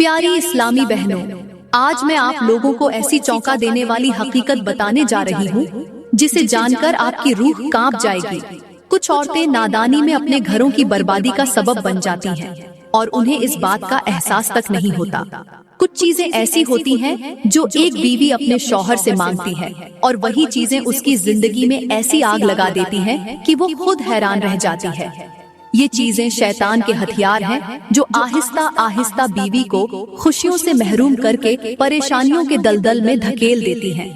प्यारी इस्लामी बहनों, आज मैं आप लोगों को ऐसी चौंका देने वाली हकीकत बताने जा रही हूँ जिसे जानकर आपकी रूह कांप जाएगी। कुछ औरतें नादानी में अपने घरों की बर्बादी का सबब बन जाती हैं और उन्हें इस बात का एहसास तक नहीं होता। कुछ चीजें ऐसी होती हैं जो एक बीवी अपने शौहर से मांगती है और वही चीजें उसकी जिंदगी में ऐसी आग लगा देती हैं कि वो खुद हैरान रह जाती है। ये चीजें शैतान के हथियार हैं जो आहिस्ता आहिस्ता बीवी को खुशियों से महरूम करके परेशानियों के दलदल में धकेल देती हैं।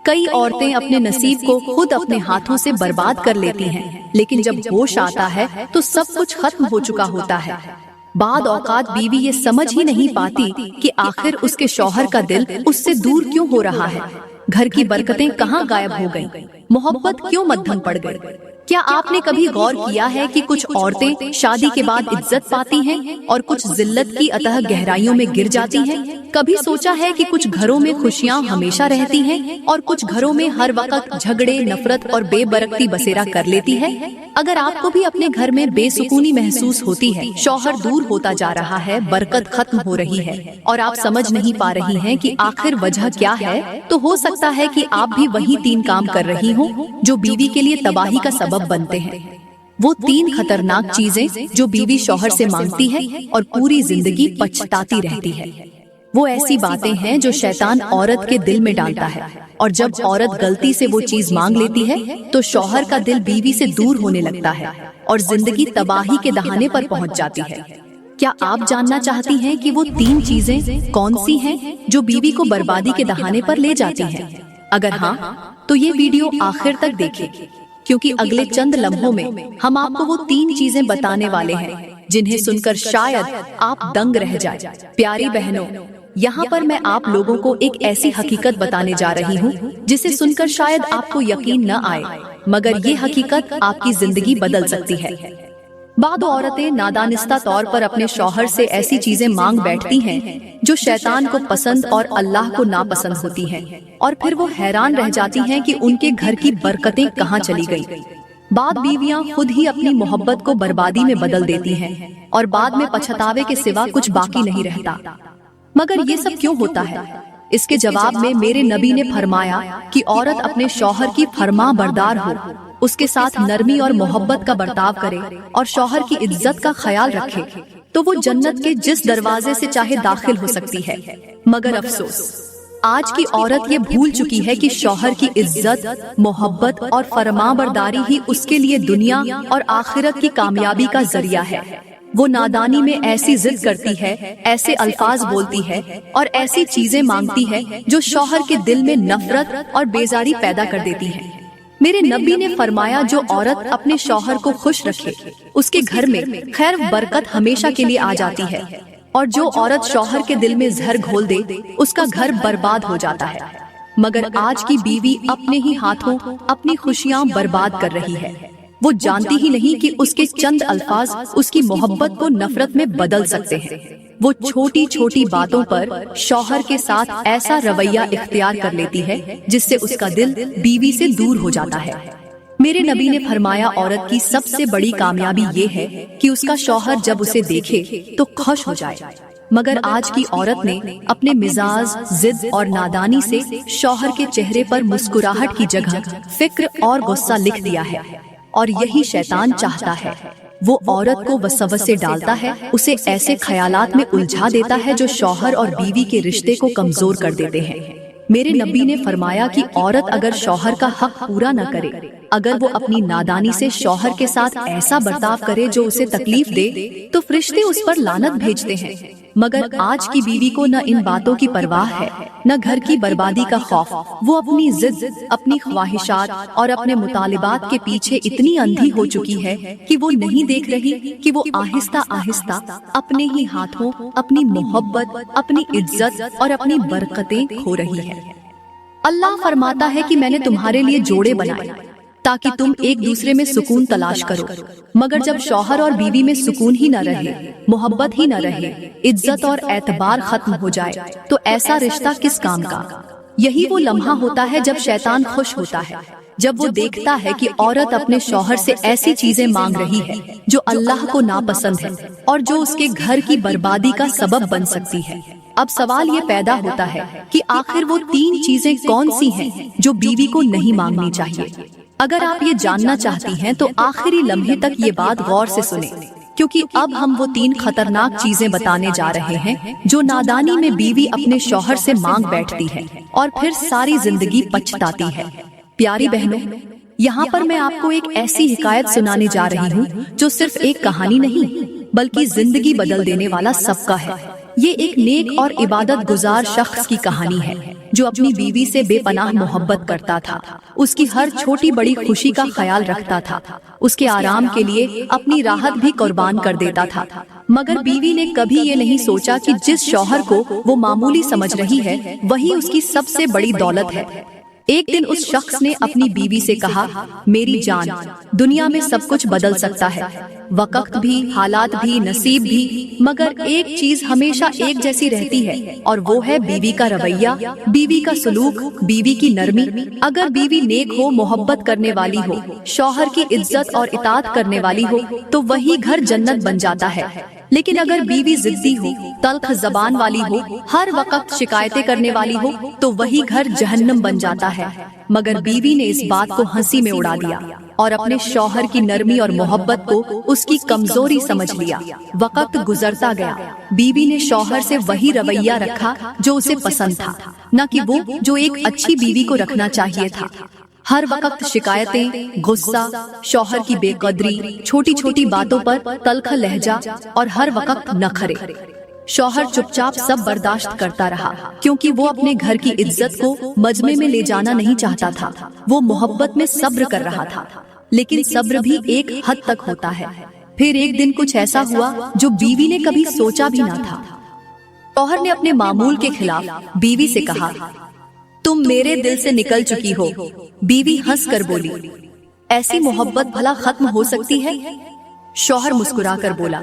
कई औरतें अपने नसीब को खुद अपने हाथों से बर्बाद कर लेती हैं, लेकिन जब होश आता है तो सब कुछ खत्म हो चुका होता है। बाद औकात बीवी ये समझ ही नहीं पाती कि आखिर उसके शौहर का दिल उससे दूर क्यों हो रहा है, घर की बरकतें कहाँ गायब हो गईं, मोहब्बत क्यों मद्धम पड़ गई। क्या आपने कभी गौर किया है कि कुछ औरतें शादी के बाद इज्जत पाती हैं और कुछ जिल्लत की अतः गहराइयों में गिर जाती हैं? कभी सोचा है कि कुछ घरों में खुशियां हमेशा रहती हैं और कुछ घरों में हर वक्त झगड़े, नफरत और बेबरकती बसेरा कर लेती है? अगर आपको भी अपने घर में बेसुकूनी महसूस होती है, शौहर दूर होता जा रहा है, बरकत खत्म हो रही है और आप समझ नहीं पा रही हैं कि आखिर वजह क्या है, तो हो सकता है कि आप भी वही 3 काम कर रही हो जो बीवी के लिए तबाही का सबब बनते हैं। वो 3 खतरनाक चीजें जो बीवी शौहर से मांगती है और पूरी जिंदगी पछताती रहती है। वो ऐसी बातें हैं जो शैतान औरत के दिल में डालता है और जब औरत गलती से वो चीज मांग लेती है तो शौहर का दिल बीवी से दूर होने लगता है और जिंदगी तबाही के दहाने पर पहुंच जाती है। क्या आप जानना चाहती हैं कि वो 3 चीजें कौन सी हैं जो बीवी को बर्बादी के दहाने पर ले जाती हैं? अगर हाँ, तो ये वीडियो आखिर तक देखें, क्योंकि अगले चंद लम्हों में हम आपको वो 3 चीजें बताने वाले हैं जिन्हें सुनकर शायद आप दंग रह जाए। प्यारी बहनों, यहाँ पर मैं आप लोगों को एक ऐसी हकीकत बताने जा रही हूँ जिसे सुनकर शायद आपको यकीन न आए, मगर ये हकीकत आपकी जिंदगी बदल सकती है। बाद औरतें नादानिस्ता तौर पर अपने शौहर से ऐसी चीजें मांग बैठती हैं जो शैतान को पसंद और अल्लाह को नापसंद होती हैं, और फिर वो हैरान रह जाती हैं कि उनके घर की बरकतें कहाँ चली गईं। बाद बीवियां खुद ही अपनी मोहब्बत को बर्बादी में बदल देती हैं और बाद में पछतावे के सिवा कुछ बाकी नहीं रहता। मगर ये सब क्यों होता है? इसके जवाब में मेरे नबी ने फरमाया कि औरत अपने शौहर की फरमा बरदार हो, उसके साथ नरमी और मोहब्बत का बर्ताव करे और शौहर की इज्जत का ख्याल रखे, तो वो जन्नत के जिस दरवाजे से चाहे दाखिल हो सकती है। मगर अफसोस, आज की औरत ये भूल चुकी है कि शौहर की इज्जत, मोहब्बत और फरमाबरदारी ही उसके लिए दुनिया और आखिरत की कामयाबी का जरिया है। वो नादानी में ऐसी जिद करती है, ऐसे अल्फाज बोलती है और ऐसी चीजें मांगती है जो शौहर के दिल में नफरत और बेजारी पैदा कर देती है। मेरे नबी ने फरमाया, जो औरत अपने शौहर को खुश रखे उसके घर में खैर बरकत हमेशा के लिए आ जाती है, और जो औरत शौहर के दिल में जहर घोल दे उसका घर बर्बाद हो जाता है। मगर आज की बीवी अपने ही हाथों अपनी खुशियां बर्बाद कर रही है। वो जानती ही नहीं कि उसके चंद अल्फाज उसकी मोहब्बत को नफरत में बदल सकते हैं। वो छोटी छोटी बातों पर शौहर के साथ ऐसा रवैया इख्तियार कर लेती है जिससे उसका दिल बीवी से दूर हो जाता है। मेरे नबी ने फरमाया, औरत की सबसे बड़ी कामयाबी ये है कि उसका शौहर जब उसे देखे तो खुश हो जाए। मगर आज की औरत ने अपने मिजाज, जिद और नादानी से शौहर के चेहरे पर मुस्कुराहट की जगह फिक्र और गुस्सा लिख दिया है, और यही शैतान चाहता है। वो औरत को वसवसे डालता है, उसे ऐसे ख्यालात में उलझा देता है जो शौहर और बीवी के रिश्ते को कमजोर कर देते हैं। मेरे नबी ने फरमाया कि औरत अगर शौहर का हक पूरा न करे, अगर वो अपनी नादानी से शौहर के साथ ऐसा बर्ताव करे जो उसे तकलीफ दे, तो फरिश्ते उस पर लानत भेजते हैं। मगर आज की बीवी को न इन बातों की परवाह है, न घर की बर्बादी का खौफ। वो अपनी जिद, अपनी ख्वाहिशात और अपने मुतालिबात के पीछे इतनी अंधी हो चुकी है कि वो नहीं देख रही कि वो आहिस्ता आहिस्ता अपने ही हाथों अपनी मोहब्बत, अपनी इज्जत और अपनी बरकतें खो रही है। अल्लाह फरमाता है कि मैंने तुम्हारे लिए जोड़े बनाए ताकि तुम एक दूसरे में सुकून तलाश करो, मगर जब शौहर और बीवी में सुकून ही न रहे, मोहब्बत ही न रहे, इज्जत और एतबार खत्म हो जाए, तो ऐसा रिश्ता किस काम का? यही वो लम्हा होता है जब शैतान खुश होता है, जब वो देखता है कि औरत अपने शौहर से ऐसी चीजें मांग रही है जो अल्लाह को नापसंद है और जो उसके घर की बर्बादी का सबब बन सकती है। अब सवाल ये पैदा होता है कि आखिर वो 3 चीजें कौन सी हैं जो बीवी को नहीं मांगनी चाहिए। अगर आप ये जानना चाहती हैं तो आखिरी लम्हे तक ये बात गौर से सुने, क्योंकि अब हम वो 3 खतरनाक चीजें बताने जा रहे हैं जो नादानी में बीवी अपने शौहर से मांग बैठती है और फिर सारी जिंदगी पछताती है। प्यारी बहनों, यहाँ पर मैं आपको एक ऐसी हिकायत सुनाने जा रही हूँ जो सिर्फ एक कहानी नहीं बल्कि जिंदगी बदल देने वाला सबका है। ये एक नेक और इबादत गुजार शख्स की कहानी है जो अपनी बीवी से बेपनाह मोहब्बत करता था, उसकी हर छोटी बड़ी खुशी का ख्याल रखता था, उसके आराम के लिए अपनी राहत भी कुर्बान कर देता था। मगर बीवी ने कभी ये नहीं सोचा कि जिस शौहर को वो मामूली समझ रही है वही उसकी सबसे बड़ी दौलत है। एक दिन उस शख्स ने अपनी बीवी से कहा, मेरी जान, दुनिया में सब कुछ बदल सकता है, वक्त भी, हालात भी, नसीब भी, मगर एक चीज हमेशा एक जैसी रहती है और वो है बीवी का रवैया, बीवी का सलूक, बीवी की नरमी। अगर बीवी नेक हो, मोहब्बत करने वाली हो, शौहर की इज्जत और इताअत करने वाली हो तो वही घर जन्नत बन जाता है। लेकिन अगर बीवी जिद्दी हो, तल्ख जबान वाली हो, हर वक्त शिकायतें करने वाली हो तो वही घर जहन्नम बन जाता है। मगर बीवी ने इस बात को हंसी में उड़ा दिया और अपने शौहर की नरमी और मोहब्बत को उसकी कमजोरी समझ लिया। वक्त गुजरता गया, बीवी ने शौहर से वही रवैया रखा जो उसे पसंद था, न कि वो जो एक अच्छी बीवी को रखना चाहिए था। हर वक्त शिकायतें, गुस्सा, शौहर की बेकदरी, छोटी छोटी बातों पर तल्ख लहजा और हर वक्त नखरे। शौहर चुपचाप सब बर्दाश्त करता रहा क्योंकि वो अपने घर की इज्जत को मजमे में ले जाना नहीं चाहता था। वो मोहब्बत में सब्र कर रहा था, लेकिन सब्र भी एक हद तक होता है। फिर एक दिन कुछ ऐसा हुआ जो बीवी ने कभी सोचा भी ना था। शौहर ने अपने मामूल के खिलाफ बीवी से कहा, तुम मेरे दिल से निकल चुकी हो। बीवी हंस कर बोली, ऐसी मोहब्बत भला खत्म हो सकती है? शौहर मुस्कुराकर बोला,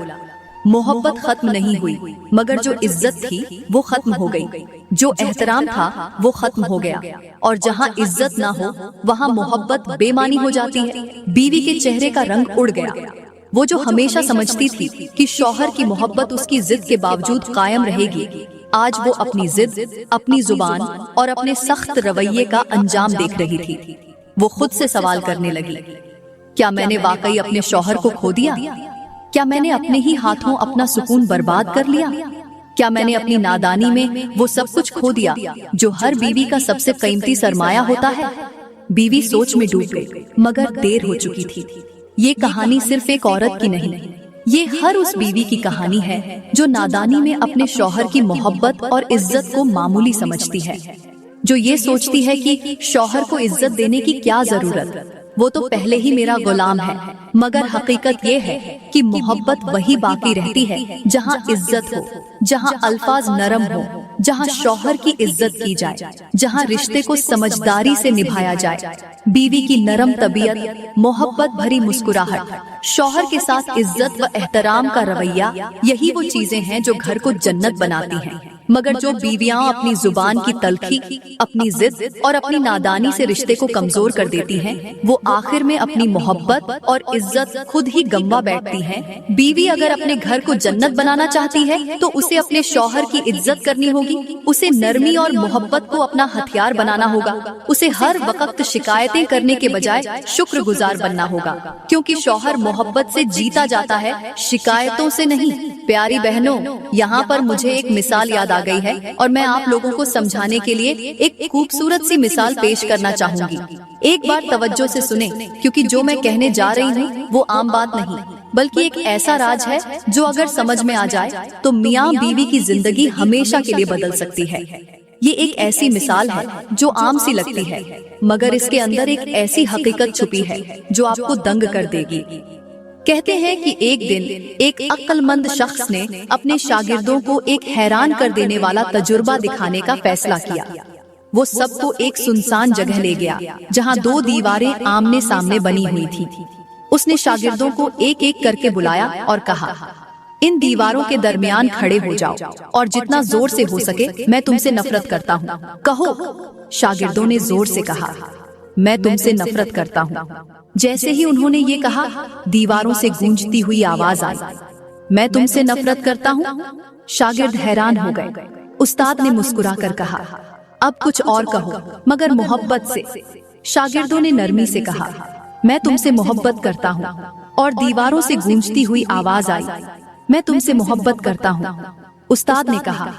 मोहब्बत खत्म नहीं हुई, मगर जो इज्जत थी वो खत्म हो गई, जो एहतराम था वो खत्म हो गया, और जहाँ इज्जत ना हो वहाँ मोहब्बत बेमानी हो जाती है। बीवी के चेहरे का रंग उड़ गया। वो जो हमेशा समझती थी कि शौहर की मोहब्बत उसकी जिद के बावजूद कायम रहेगी, आज वो अपनी जिद, अपनी जुबान और अपने सख्त रवैये का अंजाम देख रही थी। वो खुद से सवाल करने लगी, क्या मैंने वाकई अपने शौहर को खो दिया? क्या मैंने अपने ही हाथों अपना सुकून बर्बाद कर लिया? क्या मैंने अपनी नादानी में वो सब कुछ खो दिया जो हर बीवी का सबसे कीमती सरमाया होता है? बीवी सोच में डूब गई, मगर देर हो चुकी थी। ये कहानी सिर्फ एक औरत की नहीं, ये हर उस बीवी की कहानी है जो नादानी में अपने शौहर की मोहब्बत और इज्जत को मामूली समझती है, जो ये सोचती है कि शौहर को इज्जत देने की क्या जरूरत, वो तो पहले ही मेरा गुलाम है। मगर हकीकत ये है कि मोहब्बत वही बाकी रहती है जहाँ इज्जत हो, जहाँ अल्फाज नरम हो, जहाँ शौहर की इज्जत की जाए, जहाँ रिश्ते को समझदारी से निभाया जाए। बीवी की नरम तबीयत, मोहब्बत भरी मुस्कुराहट, शौहर के साथ इज्जत व एहतराम का रवैया, यही वो चीजें हैं जो घर को जन्नत बनाती हैं। मगर जो बीवियां अपनी जुबान की तलखी, अपनी जिद और अपनी नादानी से रिश्ते को कमजोर कर देती हैं, वो आखिर में अपनी मोहब्बत और इज्जत खुद ही गंवा बैठती हैं। बीवी अगर अपने घर को जन्नत बनाना चाहती है तो उसे अपने शौहर की इज्जत करनी होगी, उसे नरमी और मोहब्बत को अपना हथियार बनाना होगा, उसे हर वक्त शिकायतें करने के बजाय शुक्रगुजार बनना होगा, क्योंकि शौहर मोहब्बत से जीता जाता है, शिकायतों से नहीं। प्यारी बहनों, यहाँ पर मुझे एक मिसाल याद आ गई है और मैं आप लोगों को समझाने के लिए एक खूबसूरत सी मिसाल पेश करना चाहूंगी। एक बार तवज्जो से सुने, क्योंकि जो मैं कहने जा रही हूँ वो आम बात नहीं, बल्कि एक ऐसा राज है जो अगर समझ में आ जाए तो मियाँ बीवी की जिंदगी हमेशा के लिए बदल सकती है। ये एक ऐसी मिसाल है जो आम सी लगती है, मगर इसके अंदर एक ऐसी हकीकत छुपी है जो आपको दंग कर देगी। कहते हैं कि एक दिन एक अक्लमंद शख्स ने अपने शागिर्दों को एक हैरान कर देने वाला तजुर्बा दिखाने का फैसला किया। वो सबको एक सुनसान जगह ले गया जहां 2 दीवारें आमने सामने बनी हुई थी। उसने शागिर्दों को एक एक करके बुलाया और कहा, इन दीवारों के दरमियान खड़े हो जाओ और जितना जोर से हो सके मैं तुमसे नफरत करता हूँ, कहो। शागिर्दों ने जोर से कहा, मैं तुमसे नफरत करता हूँ। जैसे ही उन्होंने ये कहा, दीवारों से गूंजती हुई आवाज आई, मैं तुमसे नफरत करता हूँ। शागिर्द हैरान हो गए। उस्ताद ने मुस्कुराकर कहा, अब कुछ और कहो, मगर मोहब्बत से। शागिर्दों ने नरमी से कहा, मैं तुमसे मोहब्बत करता हूँ। और दीवारों से गूंजती हुई आवाज आई, मैं तुमसे मोहब्बत करता हूँ। उस्ताद ने कहा,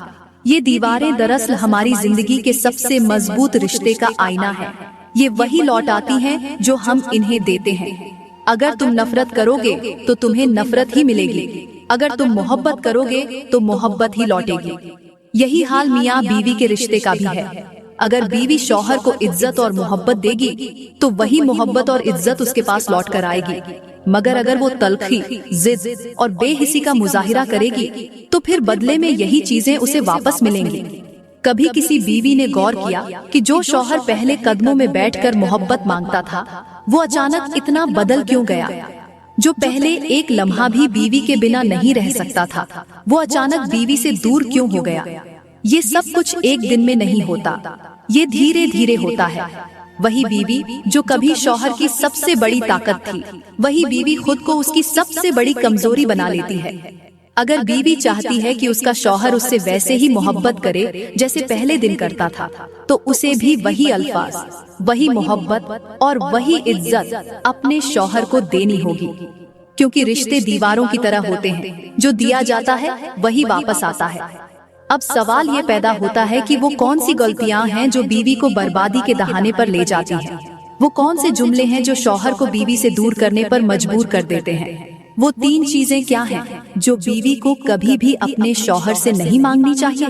ये दीवारें दरअसल हमारी जिंदगी के सबसे मजबूत रिश्ते का आईना है। ये वही लौटाती हैं जो हम इन्हें देते हैं। अगर तुम नफरत करोगे तो तुम्हें नफरत ही मिलेगी, अगर तुम मोहब्बत करोगे तो मोहब्बत ही लौटेगी। यही हाल मियाँ बीवी के रिश्ते का भी है। अगर बीवी शौहर को इज्जत और मोहब्बत देगी तो वही मोहब्बत और इज्जत उसके पास लौट कर आएगी। मगर अगर वो तल्खी, जिद और बेहिसी का मुजाहिरा करेगी तो फिर बदले में यही चीजें उसे वापस मिलेंगी। कभी किसी बीवी ने गौर किया कि जो शौहर पहले कदमों में बैठकर मोहब्बत मांगता था, वो अचानक इतना बदल क्यों गया? जो पहले एक लम्हा भी बीवी के बिना नहीं रह सकता था, वो अचानक बीवी से दूर क्यों हो गया? ये सब कुछ एक दिन में नहीं होता, ये धीरे धीरे होता है। वही बीवी जो कभी शौहर की सबसे बड़ी ताकत थी, वही बीवी खुद को उसकी सबसे बड़ी कमजोरी बना लेती है। अगर बीवी चाहती है कि उसका शौहर उससे वैसे ही मोहब्बत करे जैसे पहले दिन करता था, तो उसे भी वही अल्फाज, वही मोहब्बत और वही इज्जत अपने शौहर को देनी होगी। क्योंकि रिश्ते दीवारों की तरह होते हैं, जो दिया जाता है वही वापस आता है। अब सवाल ये पैदा होता है कि वो कौन सी गलतियां हैं जो बीवी को बर्बादी के दहाने पर ले जाती हैं? वो कौन से जुमले हैं जो शौहर को बीवी से दूर करने पर मजबूर कर देते हैं? वो 3 चीजें क्या हैं जो बीवी को कभी भी अपने शौहर से नहीं मांगनी चाहिए?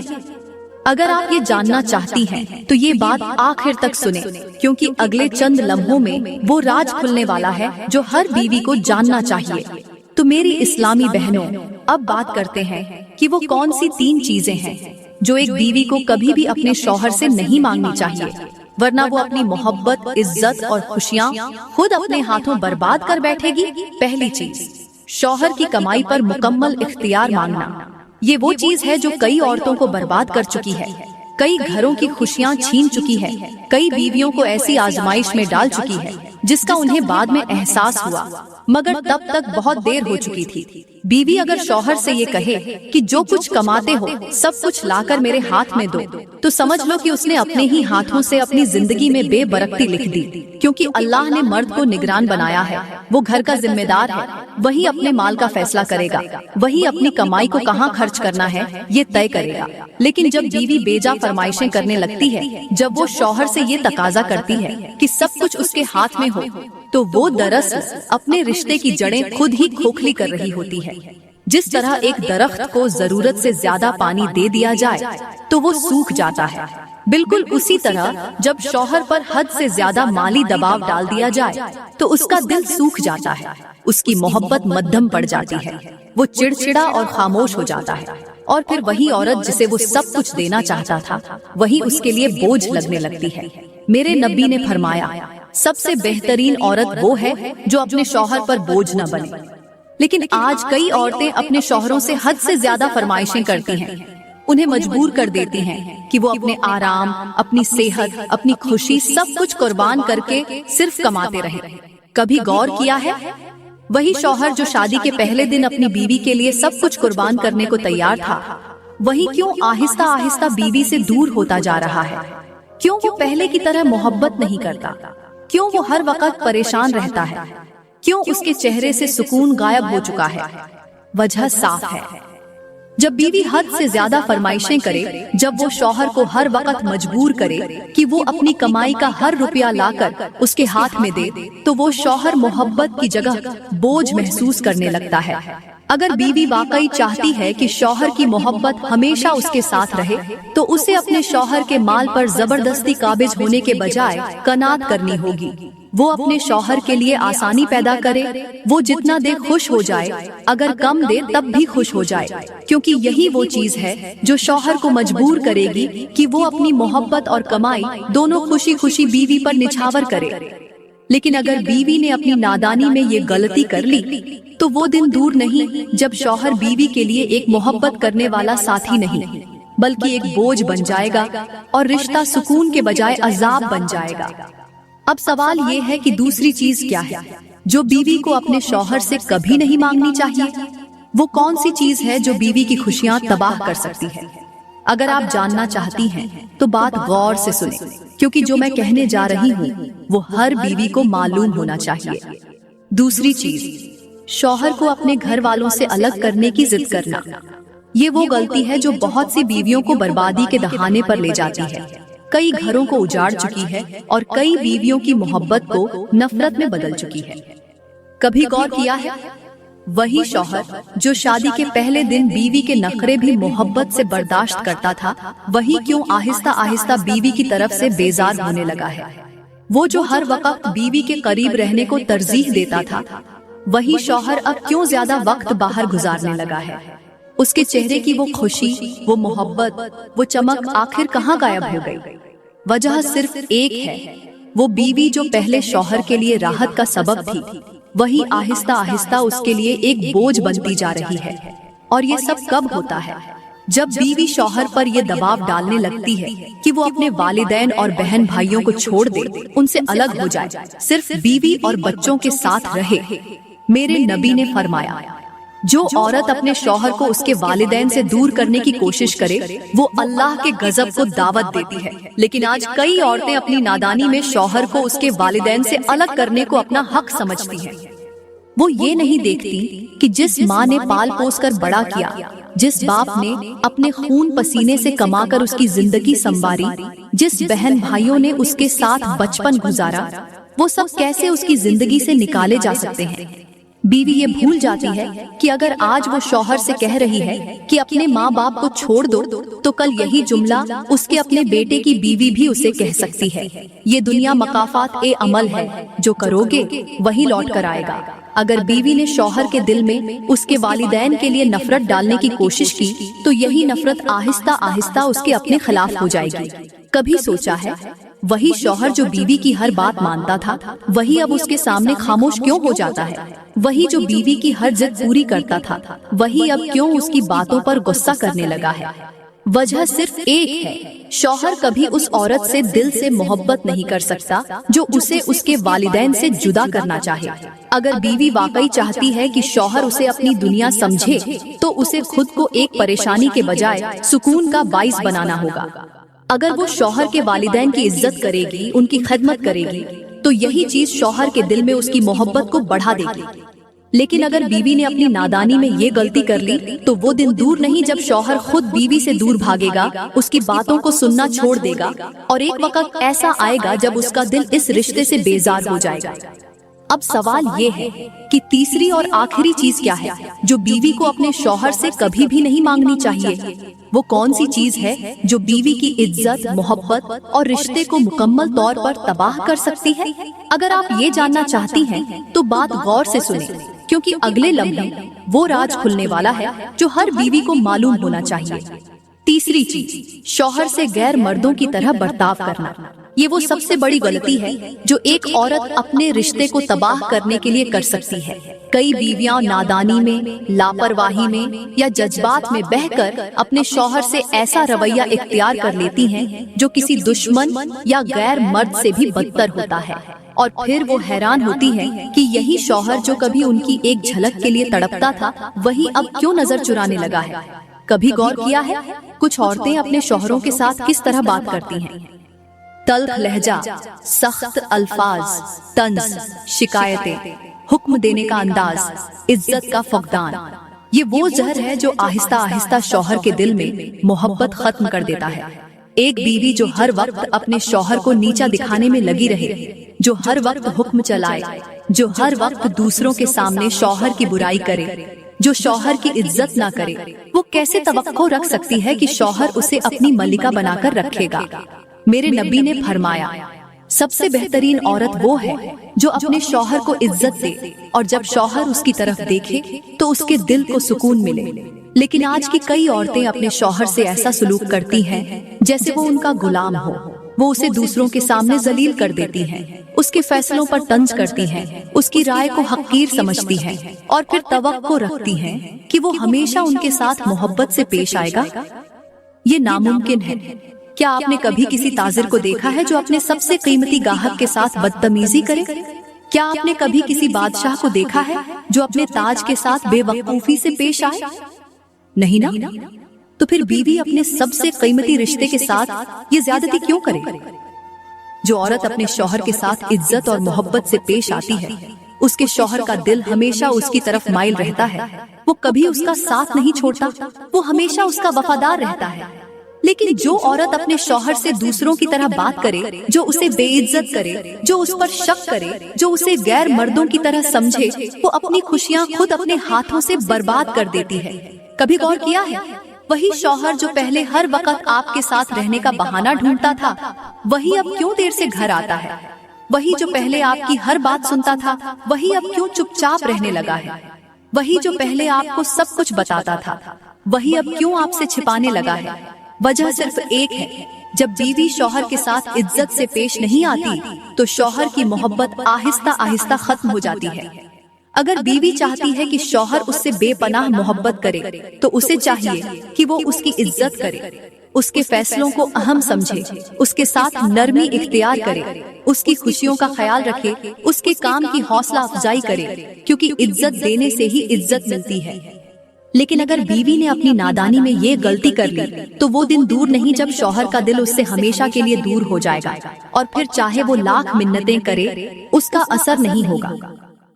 अगर आप ये जानना चाहती हैं, तो ये बात आखिर तक सुने, क्योंकि अगले चंद लम्हों में वो राज खुलने वाला है जो हर बीवी को जानना चाहिए। तो मेरी इस्लामी बहनों, अब बात करते हैं कि वो कौन सी 3 चीजें हैं जो एक बीवी को कभी भी अपने शौहर से नहीं मांगनी चाहिए, वरना वो अपनी मोहब्बत, इज्जत और खुशियाँ खुद अपने हाथों बर्बाद कर बैठेगी। पहली चीज, शौहर की कमाई पर मुकम्मल इख्तियार मांगना। ये वो चीज है जो कई औरतों को बर्बाद कर चुकी है, कई घरों की खुशियाँ छीन चुकी है, कई बीवियों को ऐसी आजमाइश में डाल चुकी है जिसका उन्हें बाद में एहसास हुआ, मगर तब तक बहुत देर हो चुकी थी। बीवी अगर शौहर से ये कहे कि जो कुछ कमाते हो सब कुछ लाकर मेरे हाथ में दो, तो समझ लो कि उसने अपने ही हाथों से अपनी जिंदगी में बेबरकती लिख दी। क्योंकि अल्लाह ने मर्द को निगरान बनाया है, वो घर का जिम्मेदार है, वही अपने माल का फैसला करेगा, वही अपनी कमाई को कहाँ खर्च करना है ये तय करेगा। लेकिन जब बीवी बेजा फरमाइशें करने लगती है, जब वो शौहर से ये तकाजा करती है कि सब कुछ उसके हाथ में हो, तो वो दरअसल अपने रिश्ते की जड़ें खुद ही खोखली कर रही होती है। जिस तरह एक दरख्त को जरूरत से ज्यादा पानी दे दिया जाए तो वो सूख जाता है, बिल्कुल उसी तरह जब शौहर पर हद से ज्यादा माली दबाव डाल दिया जाए तो उसका दिल सूख जाता है, उसकी मोहब्बत मध्यम पड़ जाती है, वो चिड़चिड़ा और खामोश हो जाता है, और फिर वही औरत जिसे वो सब कुछ देना चाहता था, वही उसके लिए बोझ लगने लगती है। मेरे नबी ने फरमाया, सबसे बेहतरीन औरत वो है जो अपने शौहर पर बोझ न बने। लेकिन आज कई औरतें अपने शौहरों से हद से ज्यादा फरमाइशें करती हैं, उन्हें मजबूर कर देती हैं कि वो अपने आराम, अपनी सेहत, अपनी खुशी सब कुछ कुर्बान करके सिर्फ कमाते रहें। कभी गौर किया है, वही शौहर जो शादी के पहले दिन अपनी बीवी के लिए सब कुछ कुर्बान करने को तैयार था, वही क्यों आहिस्ता आहिस्ता बीवी से दूर होता जा रहा है? क्यों वो पहले की तरह मोहब्बत नहीं करता? क्यों वो हर वक्त परेशान रहता है? क्यों उसके चेहरे से सुकून गायब हो चुका है? वजह साफ है, जब बीवी हद से ज्यादा फरमाइशें करे, जब वो शौहर को हर वक्त मजबूर करे कि वो अपनी कमाई का हर रुपया लाकर उसके हाथ में दे, तो वो शौहर मोहब्बत की जगह बोझ महसूस करने लगता है। अगर बीवी वाकई चाहती है कि शौहर की मोहब्बत हमेशा उसके साथ रहे, तो उसे अपने शौहर के माल पर जबरदस्ती काबिज होने के बजाय कनात करनी होगी। वो अपने शौहर के लिए आसानी पैदा करे, वो जितना दे खुश हो जाए, अगर कम दे तब भी खुश हो जाए, क्योंकि यही वो चीज है जो शौहर को मजबूर करेगी कि वो अपनी मोहब्बत और कमाई दोनों खुशी खुशी बीवी पर निछावर करे। लेकिन अगर बीवी ने अपनी नादानी में ये गलती कर ली, तो वो दिन दूर नहीं जब शौहर बीवी के लिए एक मोहब्बत करने वाला साथी नहीं, बल्कि एक बोझ बन जाएगा और रिश्ता सुकून के बजाय अजाब बन जाएगा। अब सवाल ये है कि दूसरी चीज क्या है जो बीवी को अपने शौहर से कभी नहीं मांगनी चाहिए? वो कौन सी चीज है जो बीवी की खुशियां तबाह कर सकती है? अगर आप जानना चाहती हैं तो बात गौर से सुने, क्योंकि जो मैं कहने जा रही हूँ वो हर बीवी को मालूम होना चाहिए। दूसरी चीज, शौहर को अपने घर वालों से अलग करने की जिद करना। ये वो गलती है जो बहुत सी बीवियों को बर्बादी के दहाने पर ले जाती है। कई घरों को उजाड़ चुकी है और कई बीवियों की मोहब्बत को नफरत में बदल चुकी है। कभी गौर किया है, वही शौहर जो शादी के पहले दिन बीवी के नखरे भी मोहब्बत से बर्दाश्त करता था, वही क्यों आहिस्ता आहिस्ता बीवी की तरफ से बेजार होने लगा है? वो जो हर वक्त बीवी के करीब रहने को तरजीह देता था, वही शौहर अब क्यों ज्यादा वक्त बाहर गुजारने लगा है? उसके चेहरे की वो खुशी, वो मोहब्बत, वो चमक आखिर कहाँ गायब हो गई? वजह सिर्फ एक है, वो बीवी जो पहले शौहर के लिए राहत का सबब थी, वही आहिस्ता आहिस्ता उसके लिए एक बोझ बनती जा रही है। और ये सब कब होता है? जब बीवी शौहर पर ये दबाव डालने लगती है कि वो अपने वालिदैन और बहन भाइयों को छोड़ दे, उनसे अलग हो जाए, सिर्फ बीवी और बच्चों के साथ रहे। मेरे नबी ने फरमाया, जो औरत अपने शौहर को उसके वालिदैन से दूर करने की कोशिश करे, वो अल्लाह के गजब को दावत देती है। लेकिन आज कई औरतें अपनी नादानी में शौहर को उसके वालिदैन से अलग करने को अपना हक समझती हैं। वो ये नहीं देखती कि जिस माँ ने पाल पोस कर बड़ा किया, जिस बाप ने अपने खून पसीने से कमाकर उसकी जिंदगी संवारी, जिस बहन भाइयों ने उसके साथ बचपन गुजारा, वो सब कैसे उसकी जिंदगी से निकाले जा सकते हैं? बीवी ये भूल जाती है कि अगर आज वो शौहर से कह रही है कि अपने माँ बाप को छोड़ दो, तो कल यही जुमला उसके अपने बेटे की बीवी भी उसे कह सकती है। ये दुनिया मकाफात ए अमल है, जो करोगे वही लौट कर आएगा। अगर बीवी ने शौहर के दिल में उसके वालिदैन के लिए नफरत डालने की कोशिश की, तो यही नफरत आहिस्ता आहिस्ता उसके अपने खिलाफ हो जाएगी। कभी सोचा है, वही शौहर जो बीवी की हर बात मानता था, वही अब उसके सामने खामोश क्यों हो जाता है? वही जो बीवी की हर जिद पूरी करता था, वही अब क्यों उसकी बातों पर गुस्सा करने लगा है? वजह सिर्फ एक है, शौहर कभी उस औरत से दिल से मोहब्बत नहीं कर सकता जो उसे उसके वालिदैन से जुदा करना चाहे। अगर बीवी वाकई चाहती है कि शौहर उसे अपनी दुनिया समझे, तो उसे खुद को एक परेशानी के बजाय सुकून का बाइस बनाना होगा। अगर वो शौहर के वालिदैन की इज्जत करेगी, उनकी खिदमत करेगी, तो यही चीज शौहर के दिल में उसकी मोहब्बत को बढ़ा देगी। लेकिन अगर बीवी ने अपनी नादानी में ये गलती कर ली, तो वो दिन दूर नहीं जब शौहर खुद बीवी से दूर भागेगा, उसकी बातों को सुनना छोड़ देगा, और एक वक्त ऐसा आएगा जब उसका दिल इस रिश्ते से बेजार हो जाएगा। अब सवाल ये है कि तीसरी और आखिरी चीज क्या है जो बीवी को अपने शौहर से कभी भी नहीं मांगनी चाहिए? वो कौन सी चीज है जो बीवी की इज्जत, मोहब्बत और रिश्ते को मुकम्मल तौर पर तबाह कर सकती है? अगर आप ये जानना चाहती हैं, तो बात गौर से सुने, क्योंकि अगले लम्हे वो राज खुलने वाला है जो हर बीवी को मालूम होना चाहिए। तीसरी चीज, शौहर से गैर मर्दों की तरह बर्ताव करना। ये वो सबसे बड़ी गलती है जो एक औरत अपने रिश्ते को तबाह करने के लिए कर सकती है। कई बीवियां नादानी में, लापरवाही में या जज्बात में बहकर अपने शौहर से ऐसा रवैया इख्तियार कर लेती हैं जो किसी दुश्मन या गैर मर्द से भी बदतर होता है। और फिर वो हैरान होती हैं कि यही शौहर जो कभी उनकी एक झलक के लिए तड़पता था, वही अब क्यों नजर चुराने लगा है? कभी गौर किया है कुछ औरतें अपने शौहरों के साथ किस तरह बात करती हैं? तल्ख लहजा, सख्त अल्फाज, तंज, शिकायतें, हुक्म देने का अंदाज, इज्जत का फकदान। ये वो जहर है जो आहिस्ता आहिस्ता शौहर के दिल में मोहब्बत खत्म कर देता है। एक बीवी जो हर वक्त अपने शौहर को नीचा दिखाने में लगी रहे, जो हर वक्त हुक्म चलाए, जो हर वक्त दूसरों के सामने शौहर की बुराई करे, जो शौहर की इज्जत ना करे, वो कैसे तवक्को रख सकती है कि शौहर उसे अपनी मलिका बनाकर रखेगा? मेरे नबी ने फरमाया, सबसे बेहतरीन औरत वो है जो अपने शौहर को इज्जत दे, और जब शौहर उसकी तरफ देखे तो उसके दिल को सुकून मिले। लेकिन आज की कई औरतें अपने शौहर से ऐसा सलूक करती हैं जैसे वो उनका गुलाम हो। वो उसे दूसरों के सामने जलील कर देती हैं, उसके फैसलों पर तंज करती हैं, उसकी राय को हकीर समझती हैं, और फिर तवक्को रखती हैं कि वो हमेशा उनके साथ मोहब्बत से पेश आएगा। ये नामुमकिन है, क्या आपने कभी किसी ताजिर को देखा है जो अपने सबसे कीमती ग्राहक के साथ बदतमीजी करे? क्या आपने कभी किसी बादशाह को देखा है जो अपने ताज के साथ बेवकूफी से पेश आए? नहीं ना? तो फिर बीवी अपने सबसे कीमती रिश्ते के साथ ये ज्यादती क्यों करे? जो औरत अपने शौहर के साथ इज्जत और मोहब्बत से पेश आती है, उसके शौहर का दिल हमेशा उसकी तरफ माइल रहता है। वो कभी उसका साथ नहीं छोड़ता, वो हमेशा उसका वफादार रहता है। लेकिन जो औरत अपने शौहर से दूसरों की तरह बात करे, जो उसे बेइज्जत करे, जो उस पर शक करे, जो उसे गैर मर्दों की तरह समझे, वो अपनी खुशियां खुद अपने हाथों से बर्बाद कर देती है। कभी गौर किया है? वही शौहर जो पहले हर वक्त आपके साथ रहने का बहाना ढूंढता था, वही अब क्यों देर से घर आता है? वही जो पहले आपकी हर बात सुनता था, वही अब क्यों चुपचाप रहने लगा है? वही जो पहले आपको सब कुछ बताता था, वही अब क्यों आपसे छिपाने लगा है? वजह सिर्फ एक है, जब बीवी शौहर के साथ इज्जत से पेश नहीं आती, तो शौहर की मोहब्बत आहिस्ता आहिस्ता खत्म हो जाती है। अगर बीवी चाहती है कि शौहर उससे बेपनाह मोहब्बत करे, तो उसे चाहिए कि वो उसकी इज्जत करे, उसके फैसलों को अहम समझे, उसके साथ नरमी इख्तियार करे, उसकी खुशियों का ख्याल रखे, उसके काम की हौसला अफजाई करे, क्योंकि इज्जत देने से ही इज्जत मिलती है। लेकिन अगर बीवी ने अपनी नादानी में ये गलती कर ली, तो वो दिन दूर नहीं जब शौहर का दिल उससे हमेशा के लिए दूर हो जाएगा, और फिर चाहे वो लाख मिन्नतें करे, उसका असर नहीं होगा।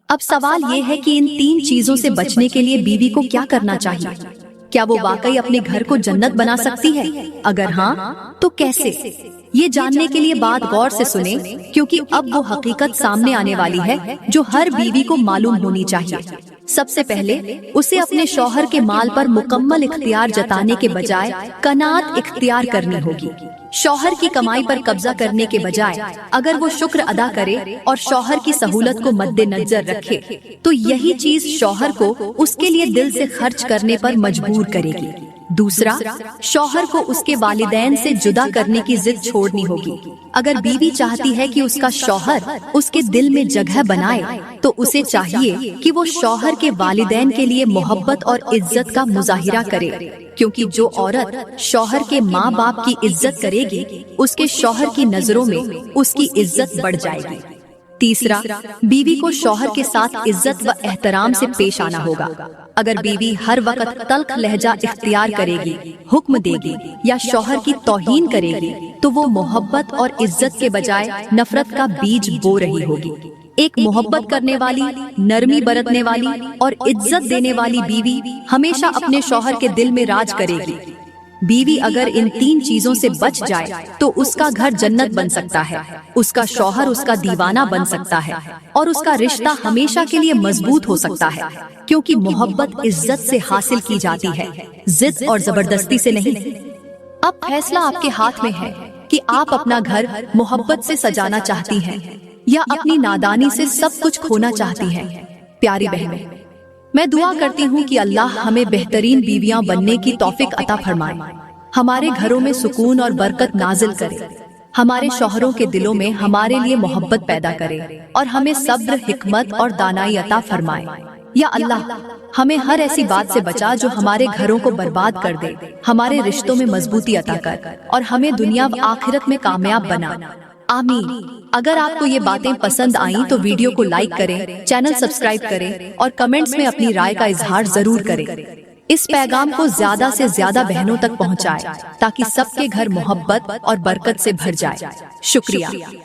अब सवाल ये है कि इन 3 चीजों से बचने के लिए बीवी को क्या करना चाहिए? क्या वो वाकई अपने घर को जन्नत बना सकती है? अगर हाँ, तो कैसे? ये जानने के लिए बात गौर से सुने, क्योंकि अब वो हकीकत सामने आने वाली है जो हर बीवी को मालूम होनी चाहिए। सबसे पहले उसे अपने शौहर के माल पर मुकम्मल इख्तियार जताने के बजाय कनात इख्तियार करनी होगी। शौहर की कमाई पर कब्जा करने के बजाय अगर वो शुक्र अदा करे और शौहर की सहूलत को मद्देनजर रखे, तो यही चीज शौहर को उसके लिए दिल से खर्च करने पर मजबूर करेगी। दूसरा, शौहर को उसके वालिदैन से जुदा करने की जिद छोड़नी होगी। अगर बीवी चाहती है कि उसका शौहर उसके दिल में जगह बनाए, तो उसे चाहिए कि वो शौहर के वालिदैन के लिए मोहब्बत और इज्जत का मुजाहिरा करे, क्योंकि जो औरत शौहर के माँ बाप की इज्जत करेगी, उसके शौहर की नजरों में उसकी इज्जत बढ़ जाएगी। तीसरा, बीवी को शौहर के साथ इज्जत व एहतराम से पेश आना होगा। अगर बीवी हर वक्त तल्ख लहजा इख्तियार करेगी, हुक्म देगी या शौहर की तौहीन करेगी, तो वो मोहब्बत और इज्जत के बजाय नफरत का बीज बो रही होगी। एक मोहब्बत करने वाली, नरमी बरतने वाली और इज्जत देने वाली बीवी हमेशा अपने शौहर के दिल में राज करेगी। बीवी अगर इन 3 चीजों से बच जाए, तो उसका घर जन्नत बन सकता है, उसका शौहर उसका दीवाना बन सकता है, और उसका रिश्ता हमेशा के लिए मजबूत हो सकता है, क्योंकि मोहब्बत इज्जत से हासिल की जाती है, जिद और जबरदस्ती से नहीं। अब फैसला आपके हाथ में है कि आप अपना घर मोहब्बत से सजाना चाहती हैं या अपनी नादानी से सब कुछ खोना चाहती हैं। प्यारी बहनों, मैं दुआ करती हूँ कि अल्लाह हमें बेहतरीन बीवियां बनने की तौफीक अता फरमाए, हमारे घरों में सुकून और बरकत नाजिल करे, हमारे शौहरों के दिलों में हमारे लिए मोहब्बत पैदा करे, और हमें सब्र, हिकमत और दानाई अता फरमाए। या अल्लाह, हमें हर ऐसी बात से बचा जो हमारे घरों को बर्बाद कर दे, हमारे रिश्तों में मजबूती अता कर, और हमें दुनिया व आखिरत में कामयाब बना। आमीन। अगर आपको ये बातें पसंद आईं तो वीडियो को लाइक करें, चैनल सब्सक्राइब करें और कमेंट्स में अपनी राय का इजहार जरूर करें। इस पैगाम को ज्यादा से ज्यादा बहनों तक पहुंचाएं, ताकि सबके घर मोहब्बत और बरकत से भर जाए। शुक्रिया।